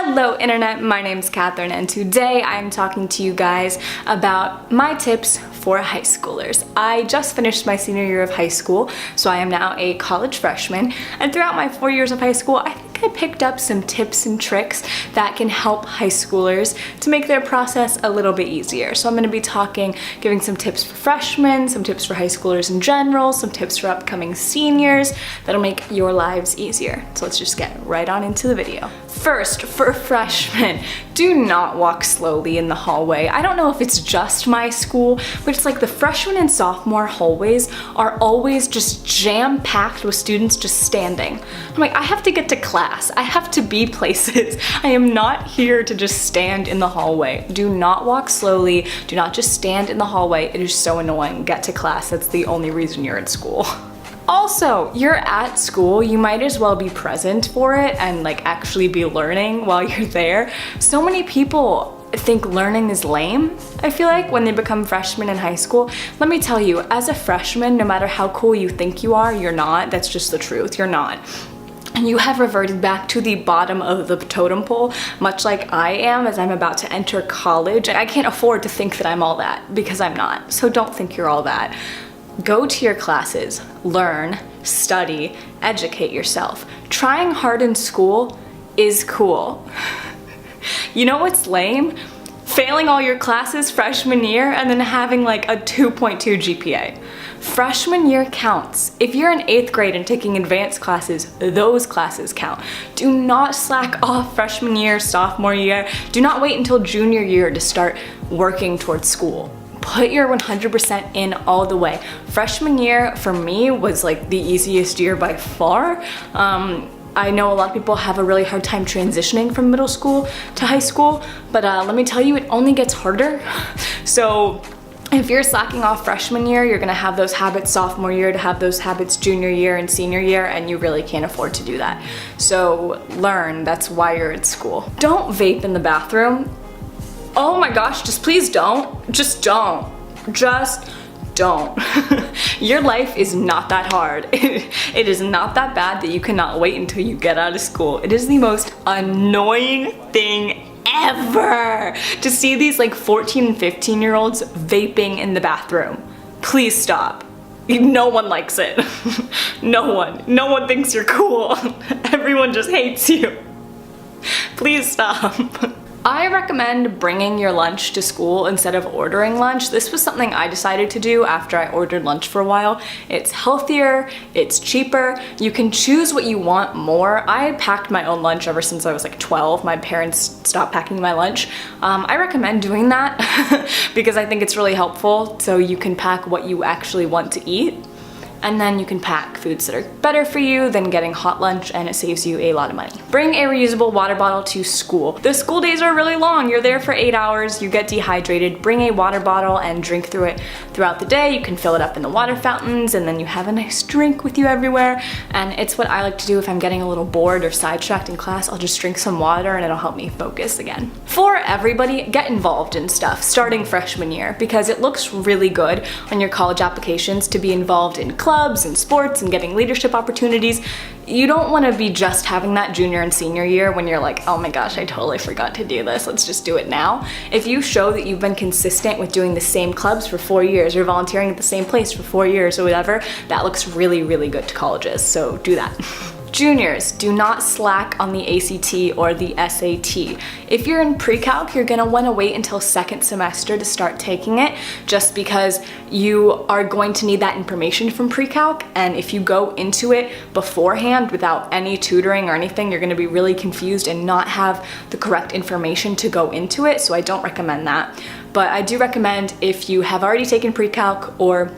Hello Internet, my name's Catherine and today I'm talking to you guys about my tips for high schoolers. I just finished my senior year of high school, so I am now a college freshman, and throughout my 4 years of high school, I think I picked up some tips and tricks that can help high schoolers to make their process a little bit easier. So I'm going to be giving some tips for freshmen, some tips for high schoolers in general, some tips for upcoming seniors that'll make your lives easier. So let's just get right on into the video. First, for freshmen, do not walk slowly in the hallway. I don't know if it's just my school, but it's like the freshman and sophomore hallways are always just jam-packed with students just standing. I'm like, I have to get to class. I have to be places. I am not here to just stand in the hallway. Do not walk slowly. Do not just stand in the hallway. It is so annoying. Get to class. That's the only reason you're at school. Also, you're at school, you might as well be present for it and like actually be learning while you're there. So many people think learning is lame, I feel like, when they become freshmen in high school. Let me tell you, as a freshman, no matter how cool you think you are, you're not. That's just the truth, you're not. And you have reverted back to the bottom of the totem pole, much like I am as I'm about to enter college. I can't afford to think that I'm all that, because I'm not. So don't think you're all that. Go to your classes, learn, study, educate yourself. Trying hard in school is cool. You know what's lame? Failing all your classes freshman year and then having like a 2.2 GPA. Freshman year counts. If you're in 8th grade and taking advanced classes, those classes count. Do not slack off freshman year, sophomore year. Do not wait until junior year to start working towards school. Put your 100% in all the way. Freshman year for me was like the easiest year by far. I know a lot of people have a really hard time transitioning from middle school to high school, but let me tell you, it only gets harder. So if you're slacking off freshman year, you're gonna have those habits sophomore year to have those habits junior year and senior year, and you really can't afford to do that. So learn, that's why you're at school. Don't vape in the bathroom. Oh my gosh, just please don't. Just don't. Just don't. Your life is not that hard. It is not that bad that you cannot wait until you get out of school. It is the most annoying thing ever to see these like 14 and 15-year-olds vaping in the bathroom. Please stop. No one likes it. No one. No one thinks you're cool. Everyone just hates you. Please stop. I recommend bringing your lunch to school instead of ordering lunch. This was something I decided to do after I ordered lunch for a while. It's healthier, it's cheaper, you can choose what you want more. I packed my own lunch ever since I was like 12. My parents stopped packing my lunch. I recommend doing that because I think it's really helpful, so you can pack what you actually want to eat. And then you can pack foods that are better for you than getting hot lunch, and it saves you a lot of money. Bring a reusable water bottle to school. The school days are really long. You're there for 8 hours, you get dehydrated. Bring a water bottle and drink through it throughout the day. You can fill it up in the water fountains, and then you have a nice drink with you everywhere. And it's what I like to do if I'm getting a little bored or sidetracked in class. I'll just drink some water and it'll help me focus again. For everybody, get involved in stuff starting freshman year, because it looks really good on your college applications to be involved in clubs and sports and getting leadership opportunities. You don't want to be just having that junior and senior year when you're like, oh my gosh, I totally forgot to do this, let's just do it now. If you show that you've been consistent with doing the same clubs for 4 years or volunteering at the same place for 4 years or whatever, that looks really, really good to colleges, so do that. Juniors, do not slack on the ACT or the SAT. If you're in pre-calc, you're gonna wanna wait until second semester to start taking it, just because you are going to need that information from pre-calc, and if you go into it beforehand without any tutoring or anything, you're gonna be really confused and not have the correct information to go into it, so I don't recommend that. But I do recommend, if you have already taken pre-calc or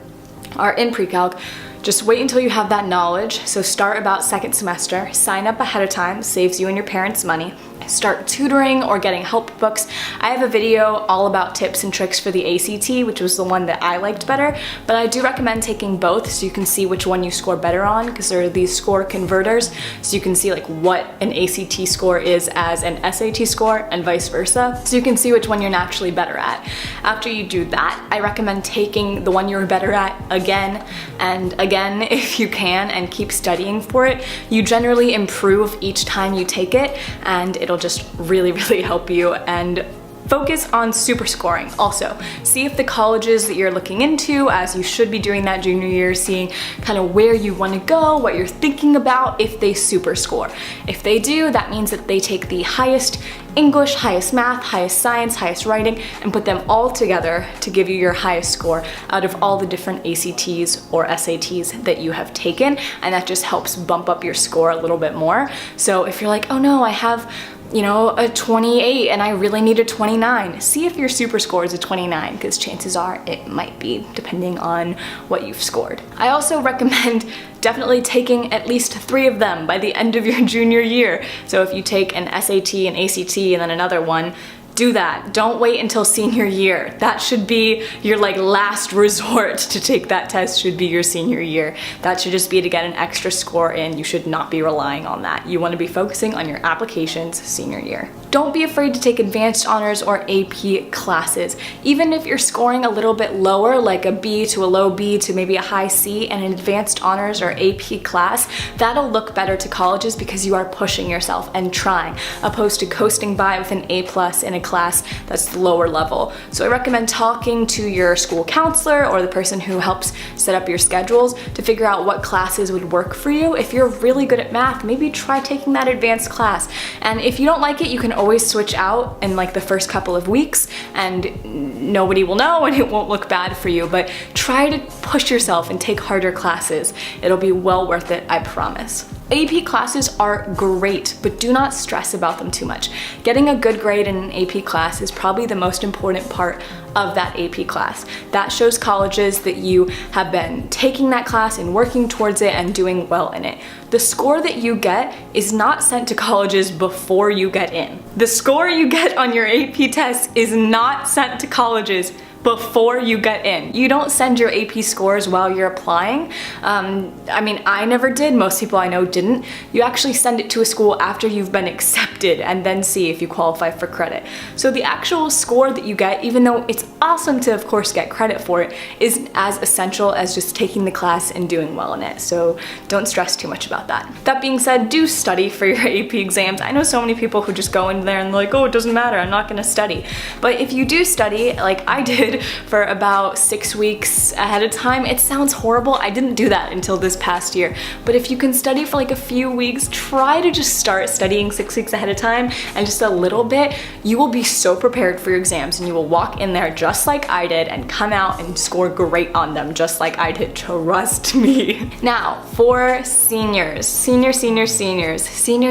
are in pre-calc, just wait until you have that knowledge. So start about second semester, sign up ahead of time, saves you and your parents money. Start tutoring or getting help books. I have a video all about tips and tricks for the ACT, which was the one that I liked better, but I do recommend taking both so you can see which one you score better on, because there are these score converters, so you can see like what an ACT score is as an SAT score and vice versa, so you can see which one you're naturally better at. After you do that, I recommend taking the one you're better at again and again again if you can and keep studying for it. You generally improve each time you take it, and it'll just really help you. And focus on super scoring. Also, see if the colleges that you're looking into, as you should be doing that junior year, seeing kind of where you want to go, what you're thinking about, if they super score. If they do, that means that they take the highest English, highest math, highest science, highest writing, and put them all together to give you your highest score out of all the different ACTs or SATs that you have taken, and that just helps bump up your score a little bit more. So if you're like, oh no, I have, you know, a 28 and I really need a 29. See if your super score is a 29, because chances are it might be, depending on what you've scored. I also recommend definitely taking at least 3 of them by the end of your junior year. So if you take an SAT, an ACT, and then another one, do that. Don't wait until senior year. That should be your like last resort to take that test, should be your senior year. That should just be to get an extra score in. You should not be relying on that. You want to be focusing on your applications senior year. Don't be afraid to take advanced honors or AP classes. Even if you're scoring a little bit lower, like a B to a low B to maybe a high C in an advanced honors or AP class, that'll look better to colleges because you are pushing yourself and trying, opposed to coasting by with an A+ in a class that's lower level. So I recommend talking to your school counselor or the person who helps set up your schedules to figure out what classes would work for you. If you're really good at math, maybe try taking that advanced class. And if you don't like it, you can always switch out in like the first couple of weeks and nobody will know and it won't look bad for you. But try to push yourself and take harder classes. It'll be well worth it, I promise. AP classes are great, but do not stress about them too much. Getting a good grade in an AP class is probably the most important part of that AP class. That shows colleges that you have been taking that class and working towards it and doing well in it. The score that you get is not sent to colleges before you get in. The score you get on your AP test is not sent to colleges before you get in. You don't send your AP scores while you're applying. I mean, I never did. Most people I know didn't. You actually send it to a school after you've been accepted and then see if you qualify for credit. So the actual score that you get, even though it's awesome to, of course, get credit for it, isn't as essential as just taking the class and doing well in it. So don't stress too much about that. That being said, do study for your AP exams. I know so many people who just go in there and like, oh, it doesn't matter, I'm not gonna study. But if you do study, like I did, for about 6 weeks ahead of time. It sounds horrible. I didn't do that until this past year. But if you can study for like a few weeks, try to just start studying 6 weeks ahead of time and just a little bit. You will be so prepared for your exams and you will walk in there just like I did and come out and score great on them just like I did. Trust me. Now, for seniors. Senior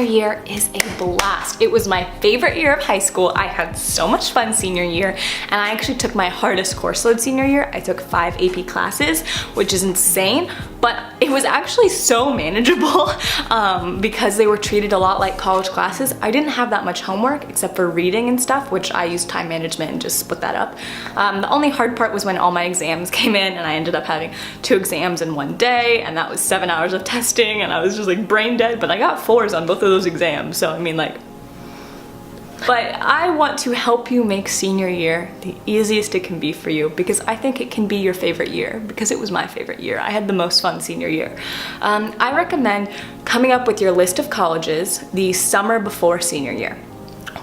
year is a blast. It was my favorite year of high school. I had so much fun senior year, and I actually took my hardest course load senior year. I took 5 AP classes, which is insane, but it was actually so manageable because they were treated a lot like college classes. I didn't have that much homework except for reading and stuff, which I used time management and just split that up. The only hard part was when all my exams came in and I ended up having 2 exams in one day, and that was 7 hours of testing, and I was just like brain dead, but I got 4s on both of those exams, so I mean, like, but I want to help you make senior year the easiest it can be for you, because I think it can be your favorite year, because it was my favorite year. I had the most fun senior year. I recommend coming up with your list of colleges the summer before senior year.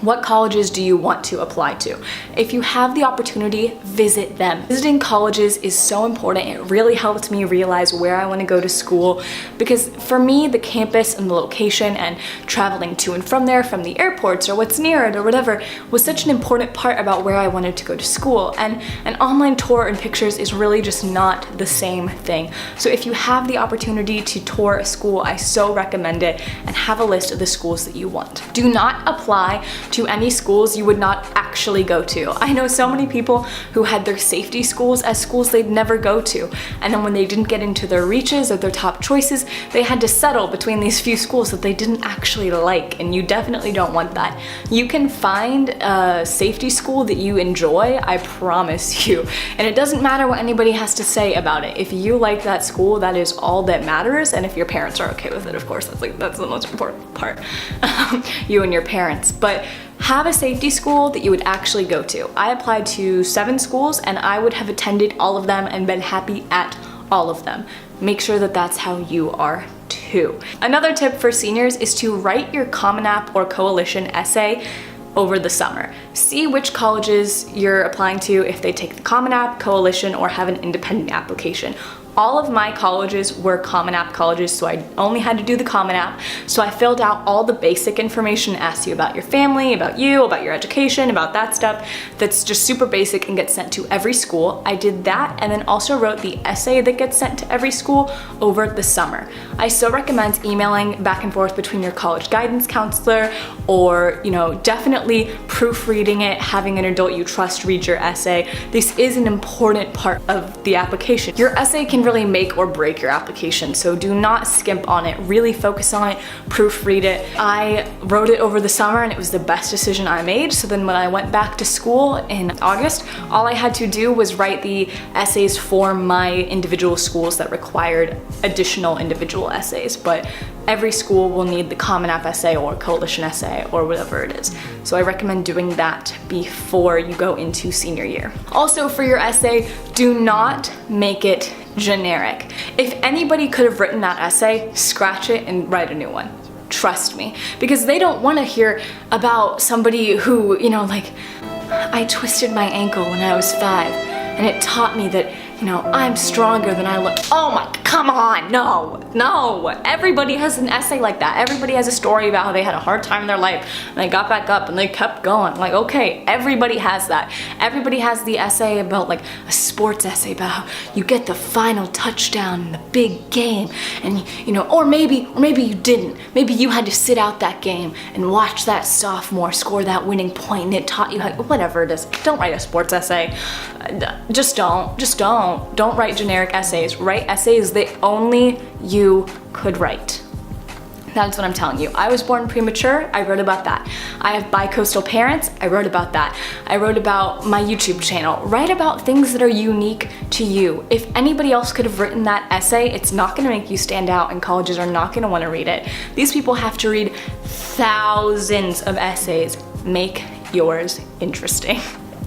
What colleges do you want to apply to? If you have the opportunity, visit them. Visiting colleges is so important. It really helped me realize where I want to go to school, because for me, the campus and the location and traveling to and from there, from the airports or what's near it or whatever, was such an important part about where I wanted to go to school. And an online tour and pictures is really just not the same thing. So if you have the opportunity to tour a school, I so recommend it, and have a list of the schools that you want. Do not apply to any schools you would not actually go to. I know so many people who had their safety schools as schools they'd never go to, and then when they didn't get into their reaches or their top choices, they had to settle between these few schools that they didn't actually like, and you definitely don't want that. You can find a safety school that you enjoy, I promise you, and it doesn't matter what anybody has to say about it. If you like that school, that is all that matters, and if your parents are okay with it, of course, that's the most important part. You and your parents. But have a safety school that you would actually go to. I applied to 7 schools and I would have attended all of them and been happy at all of them. make sure that that's how you are too. Another tip for seniors is to write your Common App or Coalition essay over the summer. See which colleges you're applying to, if they take the Common App, Coalition, or have an independent application. All of my colleges were Common App colleges, so I only had to do the Common App. So I filled out all the basic information, asked you about your family, about you, about your education, about that stuff that's just super basic and gets sent to every school. I did that and then also wrote the essay that gets sent to every school over the summer. I still recommend emailing back and forth between your college guidance counselor, or definitely proofreading it, having an adult you trust read your essay. This is an important part of the application. Your essay can really make or break your application, so do not skimp on it. Really focus on it, proofread it. I wrote it over the summer and it was the best decision I made. So then when I went back to school in August, all I had to do was write the essays for my individual schools that required additional individual essays. But every school will need the Common App essay or Coalition essay or whatever it is. So I recommend doing that before you go into senior year. Also, for your essay, do not make it generic. If anybody could have written that essay, scratch it and write a new one. Trust me, because they don't want to hear about somebody who, like, I twisted my ankle when I was 5 and it taught me that, I'm stronger than I look. Oh my, come on, no. Everybody has an essay like that. Everybody has a story about how they had a hard time in their life and they got back up and they kept going. Like, okay, everybody has that. Everybody has the essay about, like, a sports essay about how you get the final touchdown in the big game, and or maybe you didn't. Maybe you had to sit out that game and watch that sophomore score that winning point and it taught you how, whatever it is. Don't write a sports essay. Just don't. Don't write generic essays. Write essays that only you could write. That's what I'm telling you. I was born premature, I wrote about that. I have bi-coastal parents, I wrote about that. I wrote about my YouTube channel. Write about things that are unique to you. If anybody else could have written that essay, it's not gonna make you stand out and colleges are not gonna wanna read it. These people have to read thousands of essays. Make yours interesting.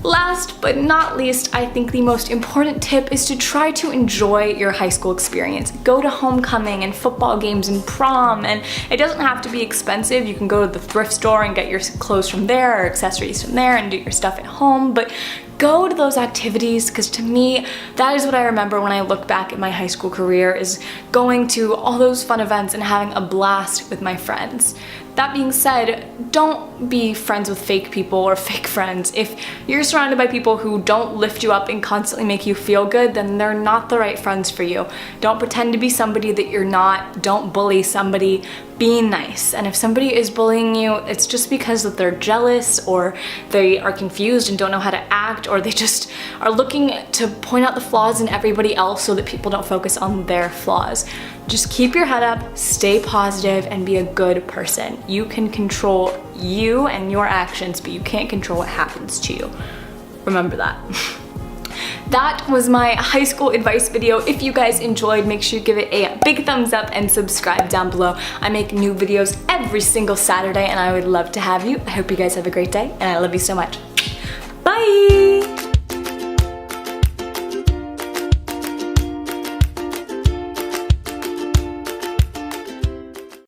Last but not least, I think the most important tip is to try to enjoy your high school experience. Go to homecoming and football games and prom, and it doesn't have to be expensive. You can go to the thrift store and get your clothes from there or accessories from there and do your stuff at home, but go to those activities, because to me, that is what I remember when I look back at my high school career, is going to all those fun events and having a blast with my friends. That being said, don't be friends with fake people or fake friends. If you're surrounded by people who don't lift you up and constantly make you feel good, then they're not the right friends for you. Don't pretend to be somebody that you're not. Don't bully somebody. Be nice. And if somebody is bullying you, it's just because that they're jealous, or they are confused and don't know how to act, or they just are looking to point out the flaws in everybody else so that people don't focus on their flaws. Just keep your head up, stay positive, and be a good person. You can control you and your actions, but you can't control what happens to you. Remember that. That was my high school advice video. If you guys enjoyed, make sure you give it a big thumbs up and subscribe down below. I make new videos every single Saturday and I would love to have you. I hope you guys have a great day and I love you so much. Bye!